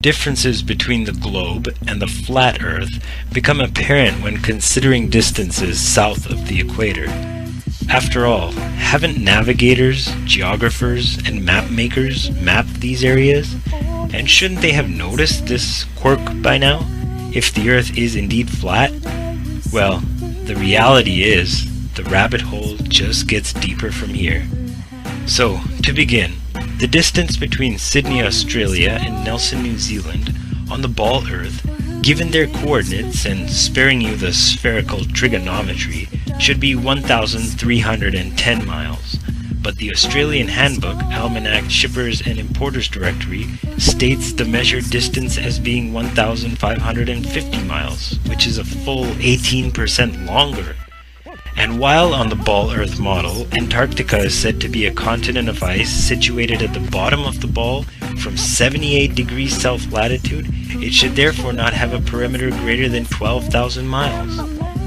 differences between the globe and the flat Earth become apparent when considering distances south of the equator. After all, haven't navigators, geographers, and map makers mapped these areas? And shouldn't they have noticed this quirk by now, if the Earth is indeed flat? Well, the reality is, the rabbit hole just gets deeper from here. So, to begin, the distance between Sydney, Australia and Nelson, New Zealand on the ball Earth, given their coordinates and sparing you the spherical trigonometry, should be 1,310 miles. But the Australian Handbook, Almanac Shippers and Importers Directory states the measured distance as being 1,550 miles, which is a full 18% longer. And while on the ball Earth model, Antarctica is said to be a continent of ice situated at the bottom of the ball from 78 degrees south latitude, it should therefore not have a perimeter greater than 12,000 miles.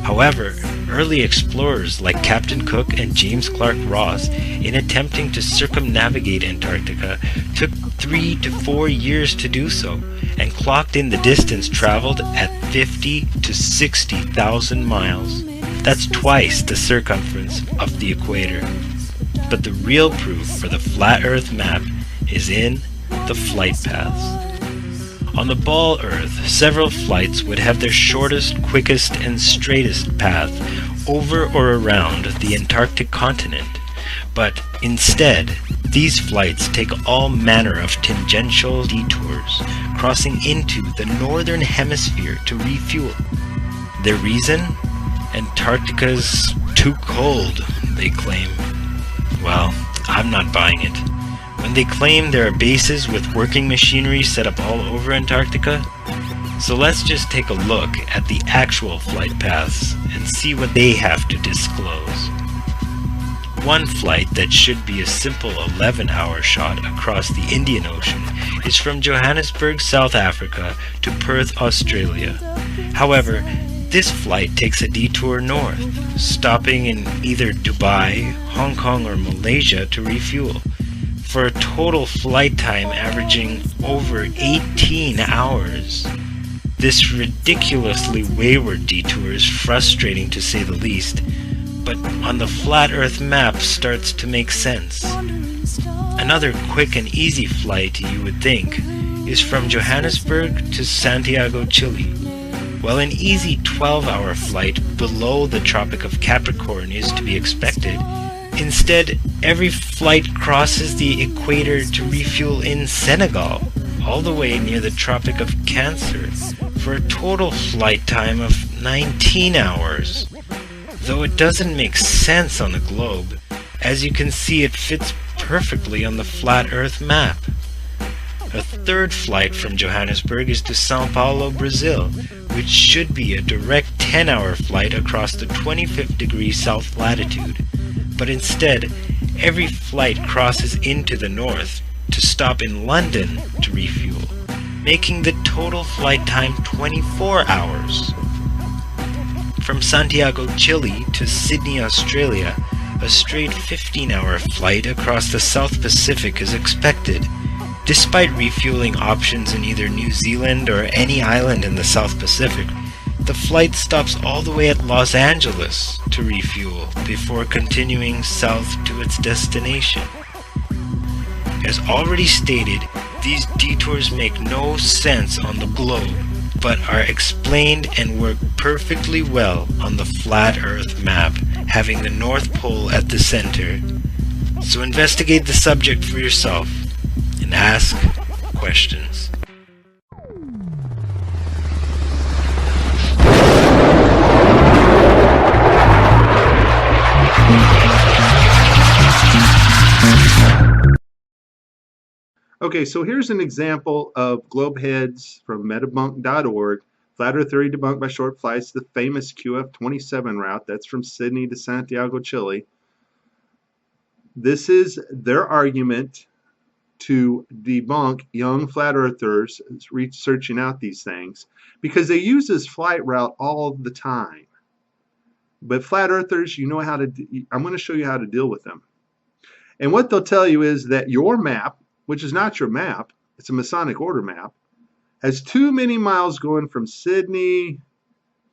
However, early explorers like Captain Cook and James Clark Ross, in attempting to circumnavigate Antarctica, took 3 to 4 years to do so, and clocked in the distance traveled at 50 to 60,000 miles. That's twice the circumference of the equator. But the real proof for the flat Earth map is in the flight paths. On the ball Earth, several flights would have their shortest, quickest, and straightest path over or around the Antarctic continent. But instead, these flights take all manner of tangential detours, crossing into the northern hemisphere to refuel. Their reason? Antarctica's too cold, they claim. Well, I'm not buying it. When they claim there are bases with working machinery set up all over Antarctica. So let's just take a look at the actual flight paths and see what they have to disclose. One flight that should be a simple 11-hour shot across the Indian Ocean is from Johannesburg, South Africa to Perth, Australia. However, this flight takes a detour north, stopping in either Dubai, Hong Kong, or Malaysia to refuel, for a total flight time averaging over 18 hours. This ridiculously wayward detour is frustrating to say the least, but on the flat Earth map starts to make sense. Another quick and easy flight, you would think, is from Johannesburg to Santiago, Chile. While an easy 12-hour flight below the Tropic of Capricorn is to be expected, instead, every flight crosses the equator to refuel in Senegal, all the way near the Tropic of Cancer, for a total flight time of 19 hours. Though it doesn't make sense on the globe, as you can see it fits perfectly on the flat Earth map. A third flight from Johannesburg is to São Paulo, Brazil, which should be a direct 10-hour flight across the 25th degree south latitude. But instead, every flight crosses into the north to stop in London to refuel, making the total flight time 24 hours. From Santiago, Chile to Sydney, Australia, a straight 15-hour flight across the South Pacific is expected, despite refueling options in either New Zealand or any island in the South Pacific. The flight stops all the way at Los Angeles to refuel before continuing south to its destination. As already stated, these detours make no sense on the globe, but are explained and work perfectly well on the flat Earth map, having the North Pole at the center. So investigate the subject for yourself and ask questions. Okay, so here's an example of globe heads from metabunk.org. Flat Earth theory debunked by short flights, the famous QF27 route. That's from Sydney to Santiago, Chile. This is their argument to debunk young flat earthers researching out these things, because they use this flight route all the time. But flat earthers, you know how to, I'm going to show you how to deal with them. And what they'll tell you is that your map, which is not your map, it's a Masonic order map, has too many miles going from Sydney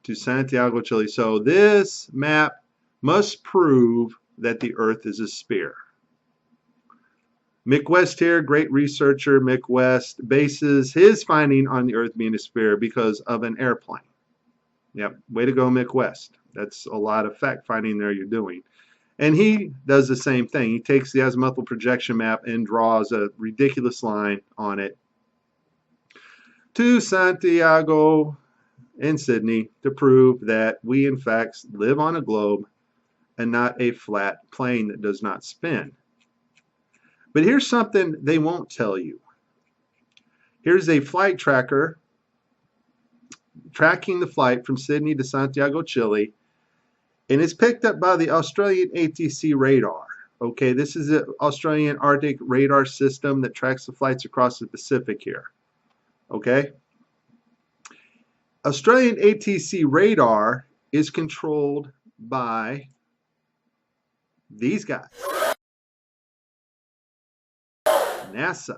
to Santiago, Chile. So this map must prove that the Earth is a sphere. Mick West here, great researcher. Mick West bases his finding on the Earth being a sphere because of an airplane. Yep, way to go, Mick West. That's a lot of fact finding there you're doing. And he does the same thing. He takes the azimuthal projection map and draws a ridiculous line on it to Santiago and Sydney to prove that we in fact live on a globe and not a flat plane that does not spin. But here's something they won't tell you. Here's a flight tracker tracking the flight from Sydney to Santiago, Chile, and it's picked up by the Australian ATC radar. Okay, this is the Australian Arctic radar system that tracks the flights across the Pacific here. Okay? Australian ATC radar is controlled by these guys. NASA.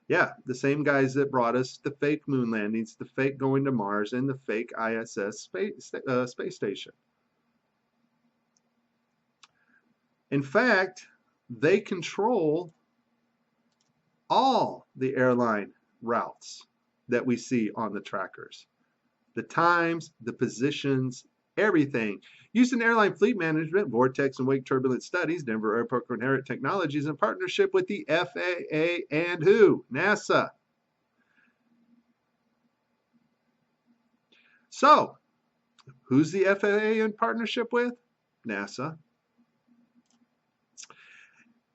Yeah, the same guys that brought us the fake moon landings, the fake going to Mars, and the fake ISS space station. In fact, they control all the airline routes that we see on the trackers. The times, the positions, everything. Using airline fleet management, vortex and wake turbulence studies, Denver Airport Coherent Technologies in partnership with the FAA and who? NASA. So, who's the FAA in partnership with? NASA.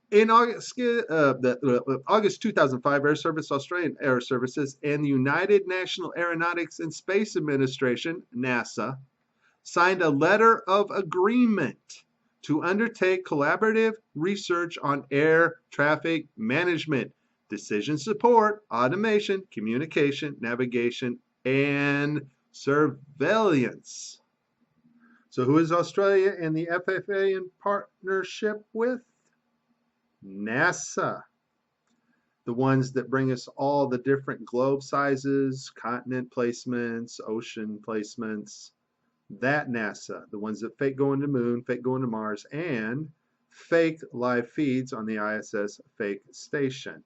In August 2005, Air Service, Australian Air Services, and the United National Aeronautics and Space Administration, NASA, signed a letter of agreement to undertake collaborative research on air traffic management, decision support, automation, communication, navigation, and surveillance. So who is Australia and the FAA in partnership with? NASA. The ones that bring us all the different globe sizes, continent placements, ocean placements. That NASA. The ones that fake going to the moon, fake going to Mars, and fake live feeds on the ISS fake station.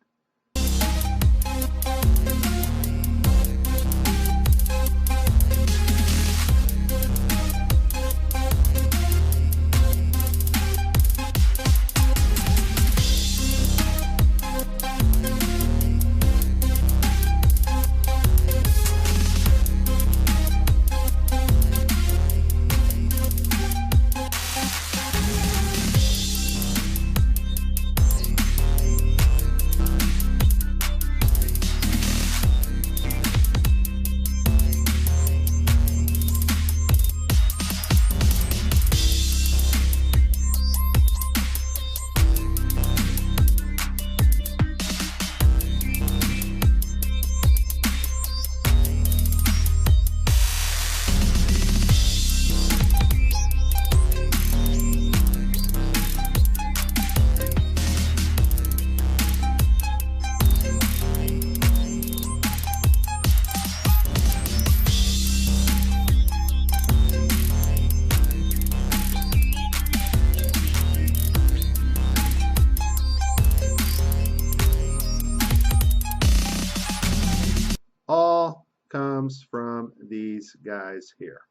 All comes from these guys here.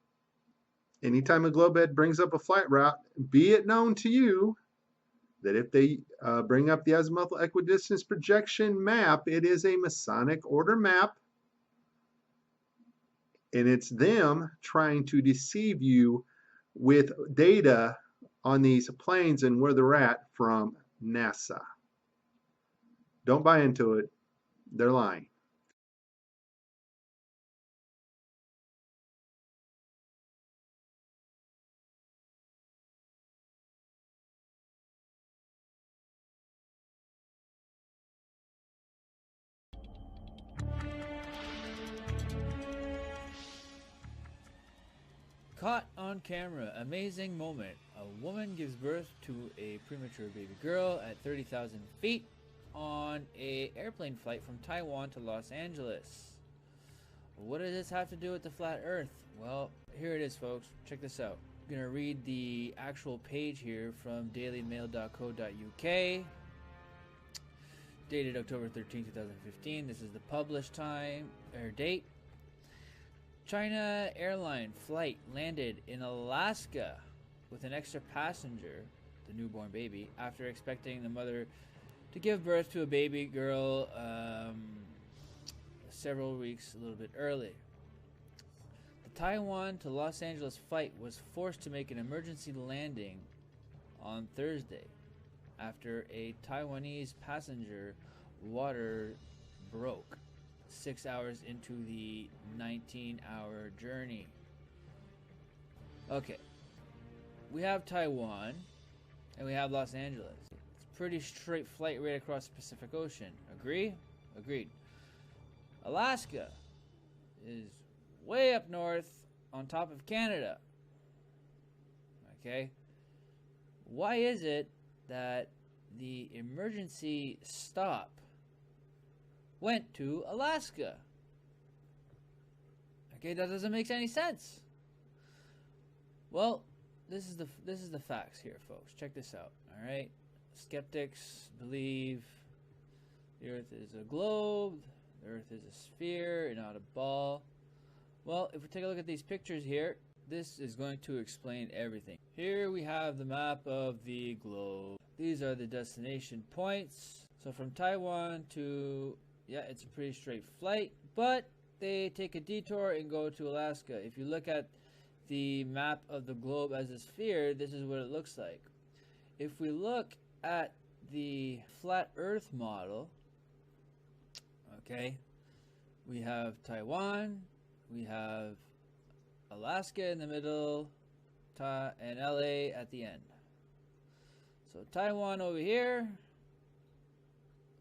Anytime a globehead brings up a flight route, be it known to you that if they bring up the azimuthal equidistance projection map, it is a Masonic order map, and it's them trying to deceive you with data on these planes and where they're at from NASA. Don't buy into it. They're lying. Caught on camera, amazing moment. A woman gives birth to a premature baby girl at 30,000 feet on an airplane flight from Taiwan to Los Angeles. What does this have to do with the flat earth? Well, here it is, folks. Check this out. I'm going to read the actual page here from dailymail.co.uk. Dated October 13, 2015. This is the published time or date. China airline flight landed in Alaska with an extra passenger, the newborn baby, after expecting the mother to give birth to a baby girl several weeks a little bit early. The Taiwan to Los Angeles flight was forced to make an emergency landing on Thursday after a Taiwanese passenger water broke 6 hours into the 19-hour journey. Okay, we have Taiwan and we have Los Angeles. It's a pretty straight flight right across the Pacific Ocean. Agree? Agreed. Alaska is way up north on top of Canada. Okay? Why is it that the emergency stop went to Alaska? Okay, that doesn't make any sense. Well, this is the facts here, folks. Check this out. All right, skeptics believe the Earth is a globe, the Earth is a sphere and not a ball. Well, if we take a look at these pictures here, this is going to explain everything. Here we have the map of the globe. These are the destination points. So from Taiwan to, yeah, it's a pretty straight flight, but they take a detour and go to Alaska. If you look at the map of the globe as a sphere, this is what it looks like. If we look at the flat earth model, okay, we have Taiwan, we have Alaska in the middle, and LA at the end. So Taiwan over here,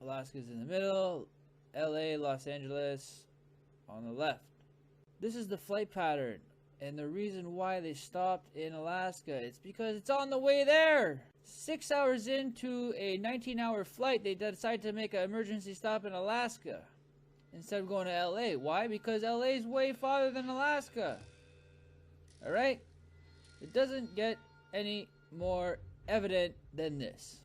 Alaska's in the middle, LA, Los Angeles on the left. This is the flight pattern, and the reason why they stopped in Alaska, it's because it's on the way there. 6 hours into a 19-hour flight, they decided to make an emergency stop in Alaska instead of going to LA. Why? Because LA is way farther than Alaska. Alright? It doesn't get any more evident than this.